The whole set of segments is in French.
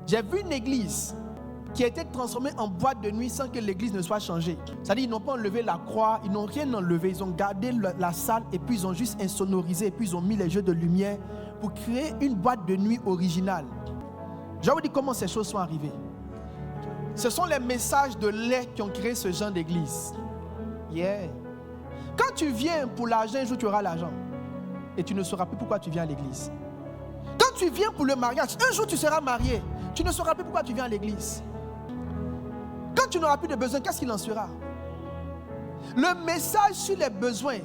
J'ai vu une église qui a été transformée en boîte de nuit sans que l'église ne soit changée. C'est-à-dire ils n'ont pas enlevé la croix, ils n'ont rien enlevé, ils ont gardé la salle et puis ils ont juste insonorisé et puis ils ont mis les jeux de lumière pour créer une boîte de nuit originale. Je vais vous dire comment ces choses sont arrivées. Ce sont les messages de lait qui ont créé ce genre d'église. Yeah. Quand tu viens pour l'argent, un jour tu auras l'argent et tu ne sauras plus pourquoi tu viens à l'église. Quand tu viens pour le mariage, un jour tu seras marié, tu ne sauras plus pourquoi tu viens à l'église. Quand tu n'auras plus de besoin, qu'est-ce qu'il en sera? Le message sur les besoins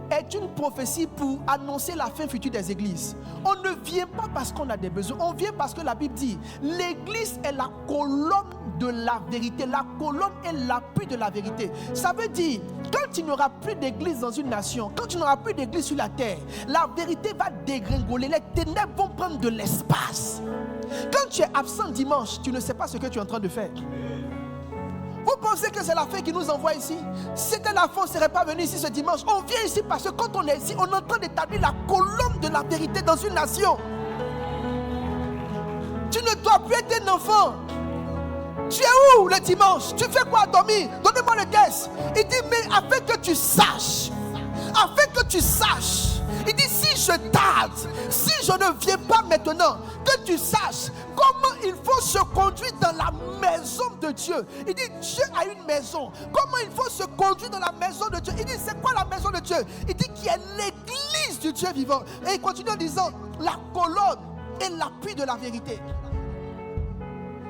est une prophétie pour annoncer la fin future des églises. On ne vient pas parce qu'on a des besoins, on vient parce que la Bible dit l'église est la colonne de la vérité. La colonne est l'appui de la vérité. Ça veut dire, quand il n'y aura plus d'église dans une nation, quand il n'y aura plus d'église sur la terre, la vérité va dégringoler, les ténèbres vont prendre de l'espace. Quand tu es absent dimanche, tu ne sais pas ce que tu es en train de faire. Vous pensez que c'est la fin qui nous envoie ici? Si c'était la fin, on ne serait pas venu ici ce dimanche. On vient ici parce que quand on est ici, on est en train d'établir la colonne de la vérité dans une nation. Tu ne dois plus être un enfant. Tu es où le dimanche? Tu fais quoi à dormir? Donnez-moi le test. Il dit, mais afin que tu saches, il dit, si je tarde, si je ne viens pas maintenant, que tu saches comment il faut se conduire dans la maison de Dieu. Il dit, Dieu a une maison. Comment il faut se conduire dans la maison de Dieu? Il dit, c'est quoi la maison de Dieu? Il dit qu'il y a l'église du Dieu vivant. Et il continue en disant, la colonne est l'appui de la vérité.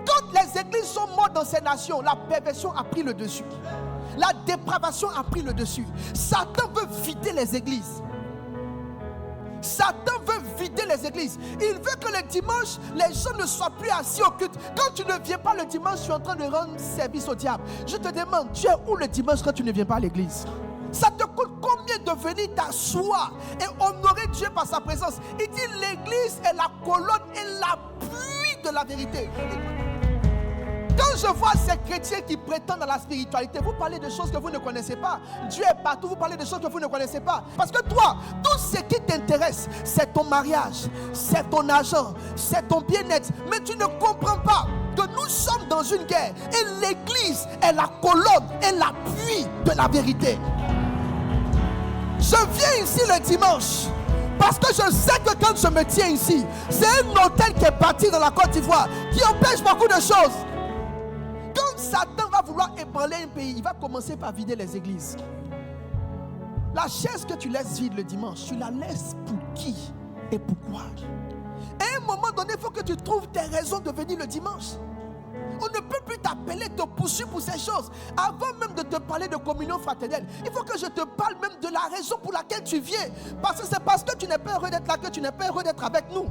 Quand les églises sont mortes dans ces nations, la perversion a pris le dessus. La dépravation a pris le dessus. Satan veut vider les églises. Satan veut vider les églises. Il veut que le dimanche, les gens ne soient plus assis au culte. Quand tu ne viens pas le dimanche, tu es en train de rendre service au diable. Je te demande, tu es où le dimanche quand tu ne viens pas à l'église? Ça te coûte combien de venir t'asseoir et honorer Dieu par sa présence? Il dit l'église est la colonne et l'appui de la vérité. Quand je vois ces chrétiens qui prétendent à la spiritualité, vous parlez de choses que vous ne connaissez pas. Dieu est partout, vous parlez de choses que vous ne connaissez pas. Parce que toi, tout ce qui t'intéresse, c'est ton mariage, c'est ton argent, c'est ton bien-être. Mais tu ne comprends pas que nous sommes dans une guerre et l'église est la colonne et l'appui de la vérité. Je viens ici le dimanche parce que je sais que quand je me tiens ici, c'est un hôtel qui est bâti dans la Côte d'Ivoire qui empêche beaucoup de choses. Quand Satan va vouloir ébranler un pays, il va commencer par vider les églises. La chaise que tu laisses vide le dimanche, tu la laisses pour qui et pourquoi? À un moment donné, il faut que tu trouves tes raisons de venir le dimanche. On ne peut plus t'appeler, te poursuivre pour ces choses. Avant même de te parler de communion fraternelle, il faut que je te parle même de la raison pour laquelle tu viens. Parce que c'est parce que tu n'es pas heureux d'être là que tu n'es pas heureux d'être avec nous.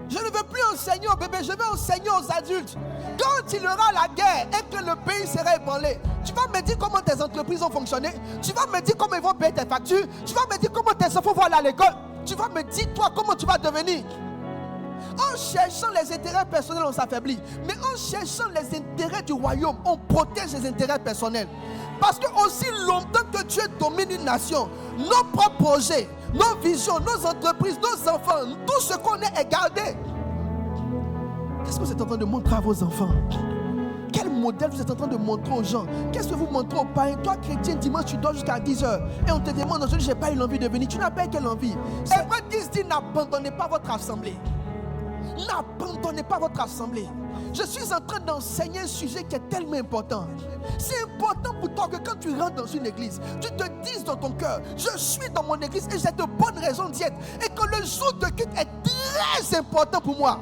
Je ne veux plus enseigner aux bébés, je veux enseigner aux adultes. Quand il y aura la guerre et que le pays sera ébranlé, tu vas me dire comment tes entreprises ont fonctionné. Tu vas me dire comment ils vont payer tes factures. Tu vas me dire comment tes enfants vont aller à l'école. Tu vas me dire toi comment tu vas devenir. En cherchant les intérêts personnels, on s'affaiblit. Mais en cherchant les intérêts du royaume, on protège les intérêts personnels. Parce que aussi longtemps que Dieu domine une nation, nos propres projets, nos visions, nos entreprises, nos enfants, tout ce qu'on est gardé. Qu'est-ce que vous êtes en train de montrer à vos enfants? Quel modèle vous êtes en train de montrer aux gens? Qu'est-ce que vous montrez aux parents? Toi, chrétien, dimanche, tu dors jusqu'à 10h. Et on te demande aujourd'hui, j'ai pas eu l'envie de venir. Tu n'as pas eu quelle envie? Hébreux 10 dit, n'abandonnez pas votre assemblée. N'abandonnez pas votre assemblée. Je suis en train d'enseigner un sujet qui est tellement important. C'est important pour toi que quand tu rentres dans une église, tu te dises dans ton cœur, je suis dans mon église et j'ai de bonnes raisons d'y être. Et que le jour de culte est très important pour moi.